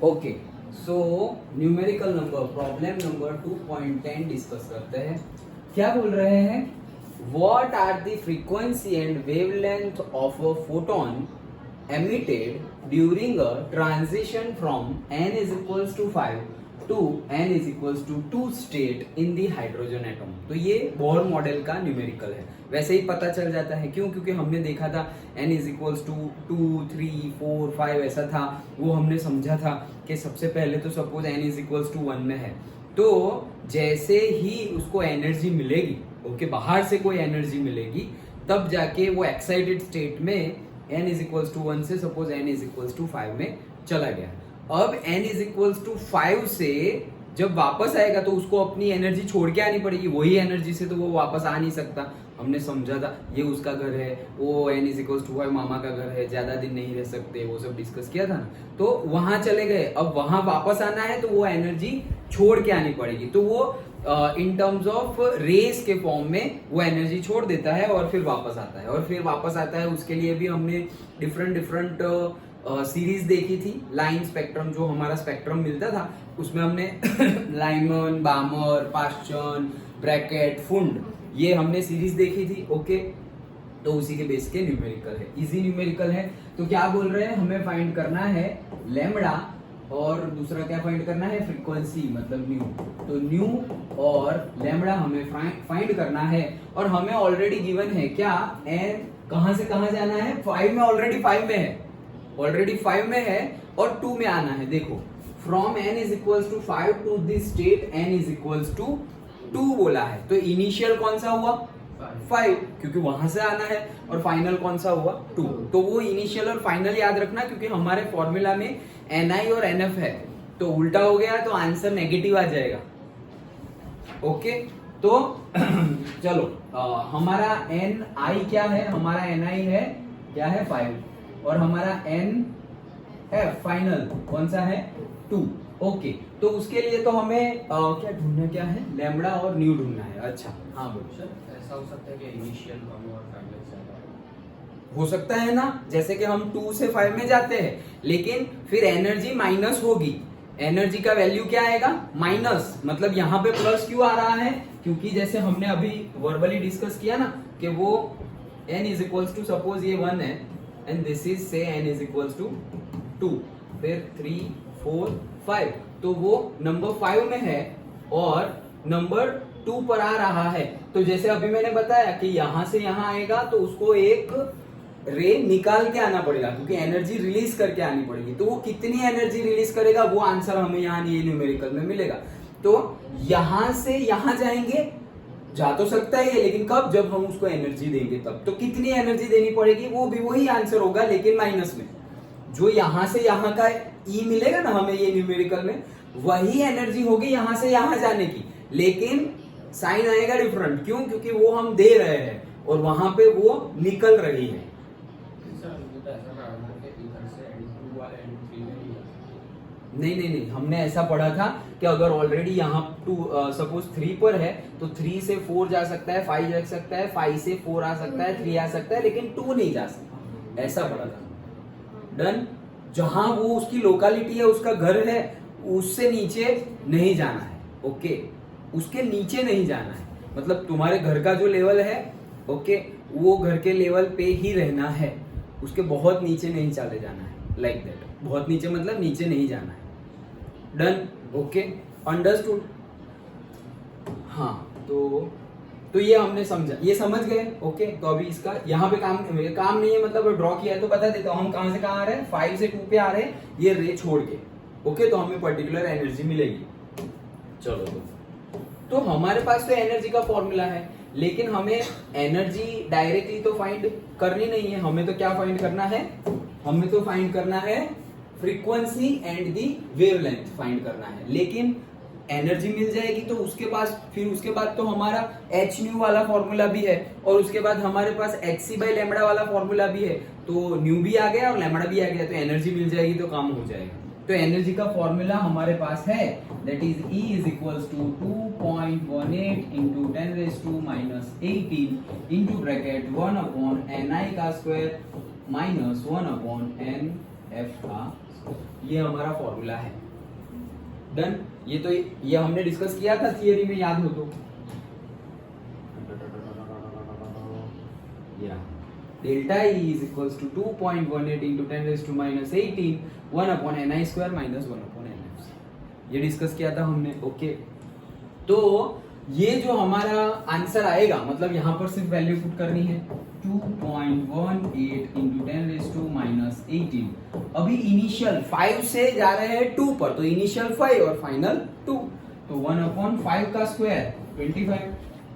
Okay, so numerical number problem number 2.10 discuss करते हैं। क्या बोल रहे हैं? What are the frequency and wavelength of a photon emitted during a transition from n is equals to 5 to n is equals to 2 state in the hydrogen atom। तो ये Bohr model का numerical है। वैसे ही पता चल जाता है, क्यों? क्योंकि हमने देखा था n is equals to 2, 3, 4, 5 ऐसा था। वो हमने समझा था कि सबसे पहले तो suppose n is equals to 1 में है, तो जैसे ही उसको एनर्जी मिलेगी, ओके, बाहर से कोई एनर्जी मिलेगी, तब जाके वो एक्साइटेड स्टेट में n is equals to 1 से suppose n is equals to 5 में चला गया। अब n is equals to 5 से जब वापस आएगा तो उसको अपनी एनर्जी छोड़ के आनी पड़ेगी। वही एनर्जी से तो वो वापस आ नहीं सकता। हमने समझा था ये उसका घर है, वो n is equals to 5 मामा का घर है, ज्यादा दिन नहीं रह सकते, वो सब डिस्कस किया था ना। तो वहां चले गए, अब वहां वापस आना है तो वो एनर्जी छोड़ के आनी पड़ेगी। तो वो इन टर्म्स ऑफ रेस के फॉर्म में वो एनर्जी छोड़ देता है और फिर वापस आता है, और फिर वापस आता है। उसके लिए भी हमने डिफरेंट सीरीज देखी थी। लाइन स्पेक्ट्रम, जो हमारा स्पेक्ट्रम मिलता था उसमें हमने लाइमन, बामर, पास्चन, ब्रैकेट, फुंड, ये हमने सीरीज देखी थी। ओके, तो उसी के बेस के न्यूमेरिकल है, इजी न्यूमेरिकल है। तो क्या बोल रहे हैं? हमें फाइंड करना है लैम्बडा, और दूसरा क्या फाइंड करना है? फ्रीक्वेंसी, मतलब न्यू। तो न्यू और लैम्बडा हमें फाइंड करना है, और हमें ऑलरेडी गिवन है क्या? एन कहां से कहां जाना है? 5 में, ऑलरेडी 5 में है, ऑलरेडी 5 में है, और 2 में आना है। देखो, from n is equals to 5 to the state n is equals to 2 बोला है। तो इनिशियल कौन सा हुआ? 5, क्योंकि वहां से आना है, और फाइनल कौन सा हुआ? 2। तो वो इनिशियल और फाइनल याद रखना, क्योंकि हमारे फॉर्मूला में ni और nf है, तो उल्टा हो गया तो आंसर नेगेटिव आ जाएगा। ओके, तो चलो, हमारा ni क्या है? हमारा ni है क्या है? 5, और हमारा nf फाइनल कौन सा है? 2। ओके, तो उसके लिए तो हमें क्या ढूंढना, क्या है? लैम्बडा और न्यू ढूंढना है। अच्छा, हाँ बोलो सर। ऐसा हो सकता है कि इनिशियल कम और फाइनल ज्यादा हो सकता है ना, जैसे कि हम 2 से 5 में जाते हैं, लेकिन फिर एनर्जी माइनस होगी। एनर्जी का वैल्यू क्या आएगा? माइनस। मतलब यहाँ पे प्लस क्यों आ रहा है? क्योंकि जैसे हमने अभी वर्बली डिस्कस किया ना, कि वो n is equals to, suppose ये 1 है, and this is say n is equals to 2, फिर 3, 4, 5, तो वो नंबर 5 में है और नंबर 2 पर आ रहा है। तो जैसे अभी मैंने बताया कि यहां से यहां आएगा तो उसको एक रे निकाल के आना पड़ेगा, क्योंकि एनर्जी रिलीज करके आनी पड़ेगी। तो वो कितनी एनर्जी रिलीज करेगा, वो आंसर हमें यहाँ ये न्यूमेरिकल में मिलेगा। तो यहां से यहां जाएंगे, जा तो सकता है ये, लेकिन कब? जब हम उसको एनर्जी देंगे तब। तो कितनी एनर्जी देनी पड़ेगी, वो भी वही आंसर होगा, लेकिन माइनस में। जो यहां से यहां का ई मिलेगा ना हमें ये न्यूमेरिकल में, वही एनर्जी होगी यहां से यहां जाने की, लेकिन साइन आएगा डिफरेंट। क्यों? क्योंकि वो हम दे रहे हैं और वहां पे वो निकल रही है। नहीं, हमने ऐसा पढ़ा था कि अगर ऑलरेडी यहाँ 2 सपोज 3 पर है, तो 3 से 4 जा सकता है, 5 जा सकता है, 5 से 4 आ सकता है, 3 आ सकता है, लेकिन 2 नहीं जा सकता। ऐसा पढ़ा था। डन। जहां वो उसकी लोकेलिटी है, उसका घर है, उससे नीचे नहीं जाना है। ओके, उसके नीचे नहीं जाना है, मतलब तुम्हारे घर का जो लेवल है, ओके, वो घर के लेवल पे ही रहना है, उसके बहुत नीचे नहीं चले जाना है। लाइक दैट, बहुत नीचे मतलब नीचे नहीं जाना है। डन। Okay, understood. हाँ, तो ये हमने समझा, ये समझ गए। ओके, तो अभी इसका यहाँ पे काम नहीं है, मतलब ड्रॉ किया है तो बता देता हूँ हम कहाँ से कहाँ आ रहे हैं। 5 से 2 पे आ रहे हैं, ये रे छोड़ के। ओके, तो हमें पर्टिकुलर एनर्जी मिलेगी। चलो, तो हमारे पास तो एनर्जी का फॉर्मूला है, लेकिन हमें एनर्जी डायरेक्टली तो फाइंड करनी नहीं है। हमें तो क्या फाइंड करना है? हमें तो फाइंड करना है frequency and the wavelength find करना है। लेकिन एनर्जी मिल जाएगी तो उसके बाद तो हमारा एच न्यू वाला फॉर्मूला भी है, और उसके बाद हमारे पास एच सी बाई लैम्बडा वाला फॉर्मूला भी है। तो न्यू भी आ गया और लैम्बडा भी आ गया, तो एनर्जी मिल जाएगी तो काम हो जाएगा। तो एनर्जी का फॉर्मूला हमारे पास है, that is E is equals to 2.18 into 10⁻⁻18 into bracket 1 upon ni का स्क्वायर माइनस 1 अपॉन nf का स्क्वायर। ये हमारा फॉर्मूला है। डन। ये हमने डिस्कस किया था थियरी में, याद हो तो। Delta E is equals to 2.18 into 10⁻⁻18 1/ni² minus 1/nf। ये डिस्कस किया था हमने। ओके, तो ये जो हमारा आंसर आएगा, मतलब यहाँ पर सिर्फ वैल्यू पुट करनी है 2.18 इंटू 10⁻⁻18। अभी इनिशियल 5 से जा रहे हैं 2 पर, तो इनिशियल 5 और फाइनल 2, तो 1/5 का स्क्वायर 25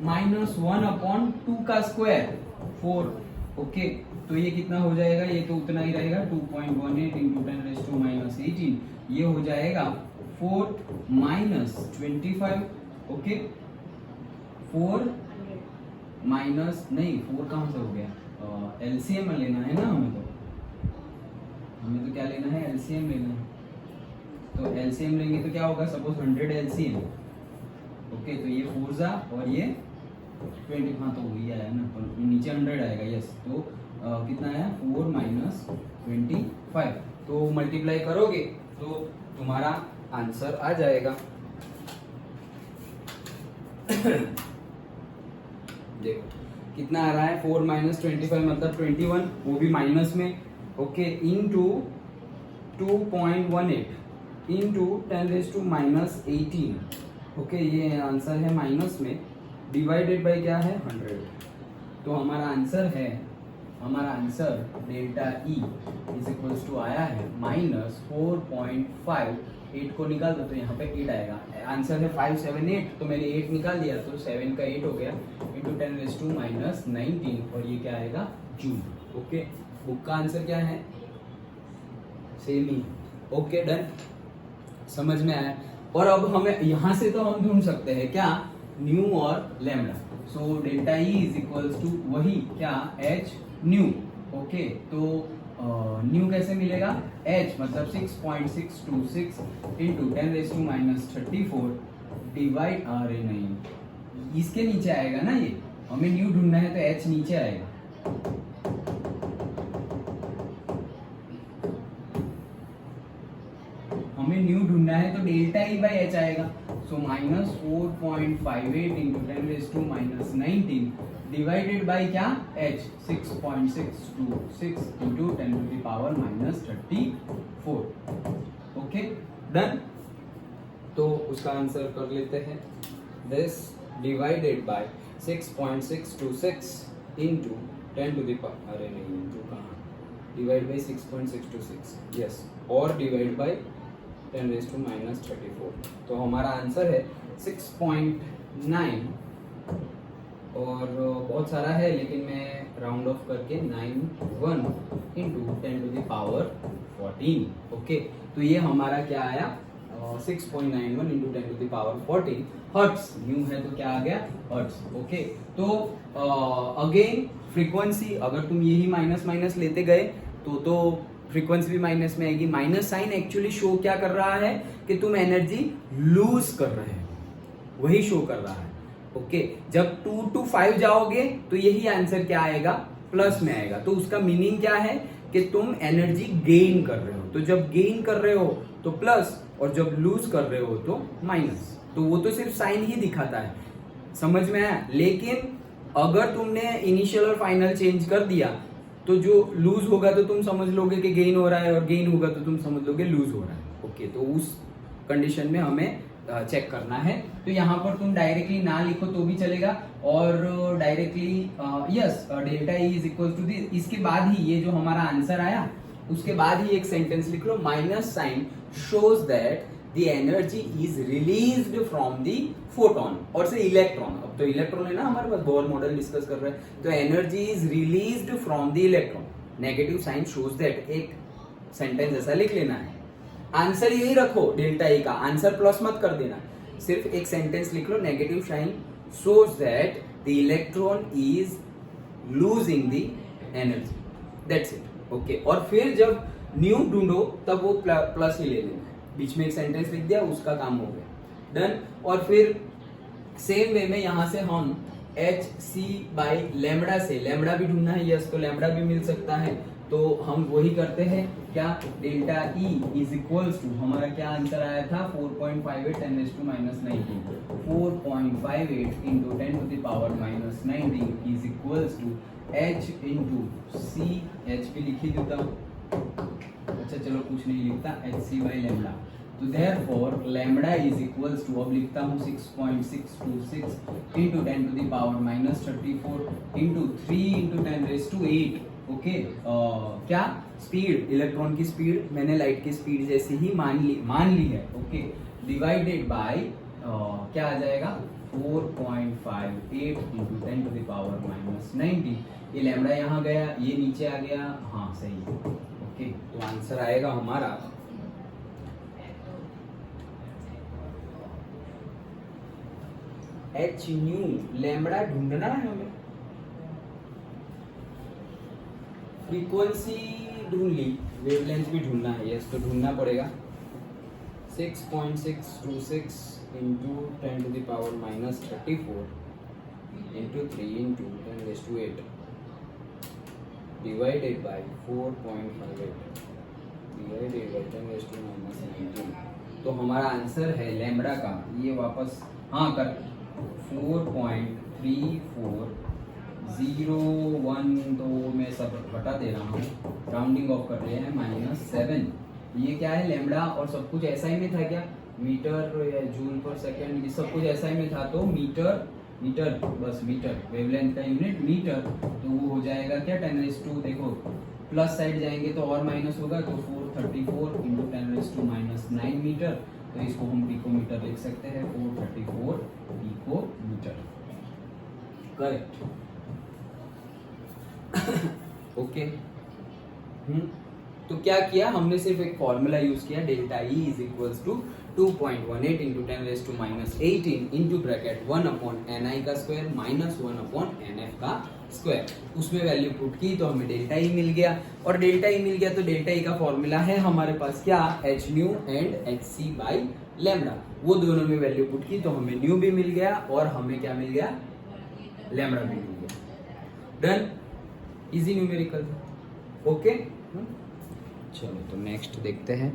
माइनस 1/2 का स्क्वायर 4। ओके, तो ये कितना हो जाएगा? ये तो उतना ही रहेगा 2.18 इंटू 10⁻⁻18, ये हो जाएगा 4 माइनस 25। ओके, 4 माइनस नहीं 4 कहाँ से हो गया? एलसीएम लेना है ना हमें तो क्या लेना है? एलसीएम लेना है। तो एलसीएम लेंगे तो क्या होगा? Suppose 100 LCM. ओके, तो ये 4 जा और ये 20, हाँ तो वही आया ना, तो नीचे 100 आएगा। यस, तो कितना आया? 4 माइनस 25। तो मल्टीप्लाई करोगे तो तुम्हारा आंसर आ जाएगा। देखो कितना आ रहा है? 4 माइनस 25 मतलब 21, वो भी माइनस में। Okay, into 2.18 into 10⁻⁻18। ओके, ये आंसर है माइनस में, डिवाइडेड बाय क्या है? 100। तो हमारा answer delta E is equals to आया है माइनस 4.5। 8 को निकाल दो तो यहाँ पे 8 आएगा। आंसर है 578, तो मैंने 8 निकाल दिया तो 7 का 8 हो गया इंटू 10⁻⁻19, और ये क्या आएगा? जूल। ओके, बुक का आंसर क्या है? सेम ही। ओके, डन, समझ में आया। और अब हमें यहाँ से तो हम ढूंढ सकते हैं क्या? न्यू और lambda. So delta E is equals to वही क्या? H nu. ओके, तो न्यू कैसे मिलेगा? h मतलब 6.626 इंटू 10⁻⁻34 डिवाइड, अरे नहीं, इसके नीचे आएगा ना, ये हमें न्यू ढूंढना है तो h नीचे आएगा। हमें न्यू ढूंढना है तो डेल्टा ई बाई एच आएगा। So minus 4.58 into 10⁻⁻19 divided by क्या? h 6.626 into 10⁻⁻34। Okay, done. तो उसका आंसर कर लेते हैं। दिस डिवाइडेड बाय 6.626 इंटू 10⁻, अरे नहीं इंटू कहाँ, डिवाइड बाय 6.626, यस, और डिवाइड बाय 10⁻⁻34। तो हमारा आंसर है 6.9, और बहुत सारा है लेकिन मैं राउंड ऑफ करके 91 इंटू 10⁻14। ओके, तो ये हमारा क्या आया? 6.91 इंटू 10⁻14 हर्ट्स। न्यू है तो क्या आ गया? हर्ट्स। ओके, तो अगेन फ्रीक्वेंसी, अगर तुम यही माइनस माइनस लेते गए तो फ्रीक्वेंसी भी माइनस में आएगी। माइनस साइन एक्चुअली शो क्या कर रहा है? कि तुम एनर्जी लूज कर रहे हो, वही शो कर रहा है। ओके, जब 2 to 5 जाओगे तो यही आंसर क्या आएगा? प्लस में आएगा। तो उसका मीनिंग क्या है? कि तुम एनर्जी गेन कर रहे हो। तो जब गेन कर रहे हो तो प्लस, और जब लूज कर रहे हो तो माइनस। तो वो तो सिर्फ साइन ही दिखाता है, समझ में आया? लेकिन अगर तुमने इनिशियल और फाइनल चेंज कर दिया तो जो लूज होगा तो तुम समझ लोगे कि गेन हो रहा है, और गेन होगा तो तुम समझ लोगे लूज हो रहा है। ओके, तो उस कंडीशन में हमें चेक करना है। तो यहाँ पर तुम डायरेक्टली ना लिखो तो भी चलेगा, और directly yes delta E is equal to this. इसके बाद ही ये जो हमारा आंसर आया उसके बाद ही एक सेंटेंस लिख लो, minus sign shows that the energy is released from the photon, और से इलेक्ट्रॉन। अब तो इलेक्ट्रॉन है ना हमारे पास, बोर मॉडल डिस्कस कर रहे हैं, तो energy is released from the electron, negative sign shows that. एक सेंटेंस ऐसा लिख लेना है। आंसर यही रखो डेल्टा ई का, आंसर प्लस मत कर देना, सिर्फ एक सेंटेंस लिख लो, negative sign shows that the electron is losing the energy, that's it. Okay, और फिर जब न्यू ढूंढो तब वो प्लस ही ले लेना है, बीच में एक सेंटेंस लिख दिया, उसका काम हो गया, डन। और फिर सेम वे में यहाँ से हम एच सी बाई लैम्बडा से लैम्बडा भी ढूंढना है, यस, तो लैम्बडा भी मिल सकता है, तो हम वही करते हैं क्या delta E is equals to, हमारा क्या आंसर आया था 4.58 10 raised to minus 19, 4.58 into 10 to the power minus 19 is equals to h into c, h भी लिखी देता हूँ, अच्छा चलो कुछ नहीं लिखता, एच सी बाई लैम्डा। तो therefore lambda is equals to, अब लिखता हूँ 6.626 into 10 to the power minus 34 into 3 into 10 raise to 8। Okay, क्या स्पीड, इलेक्ट्रॉन की स्पीड मैंने लाइट की स्पीड जैसी ही मान ली है। ओके, डिवाइडेड बाय क्या आ जाएगा 4.58 into 10 to the power minus 90। ये लैम्डा यहाँ गया, ये नीचे आ गया, हाँ सही है। ओके, तो आंसर आएगा हमारा एच न्यू, लैम्डा ढूंढना है हमें, फ्रीक्वेंसी ढूंढ ली, वेवलेंथ भी ढूंढना है, यस तो ढूंढना पड़ेगा। 6.626 into 10 to the power minus 34 into 3 into 10 raise to 8 divided by 4.58 divided by 10 raise to minus 19। तो हमारा आंसर है लैम्डा का, ये वापस हाँ कर 4.3401, तो मैं सब हटा दे रहा हूँ, राउंडिंग ऑफ कर रहे हैं -7। ये क्या है लैम्डा, और सब कुछ ऐसा ही में था क्या, मीटर या जूल पर सेकंड, ये सब कुछ ऐसा ही में था, तो मीटर बस, मीटर वेवलेंथ का यूनिट मीटर, तो वो हो जाएगा क्या 10 रेज टू, देखो प्लस साइड जाएंगे तो और माइनस होगा, तो 434 into 10 raise to minus 9 metre, तो इसको हम पिकोमीटर लिख सकते हैं, 434 पिकोमीटर, करेक्ट। ओके, तो क्या किया हमने, सिर्फ एक फॉर्मूला यूज किया, delta E is equals to 2.18 into 10 raise to minus 18 into bracket 1/ni का स्क्वायर माइनस 1/nf का स्क्वायर, उसमें वैल्यू पुट की तो हमें डेल्टा ई मिल गया, और डेल्टा ई मिल गया तो डेल्टा ई का फॉर्मूला है हमारे पास क्या, H nu and H C by lambda, वो दोनों में वैल्यू पुट की तो हमें न्यू भी मिल गया और हमें क्या मिल गया, लैम्डा भी मिल गया। Done, easy numerical. ओके, चलो तो नेक्स्ट देखते हैं।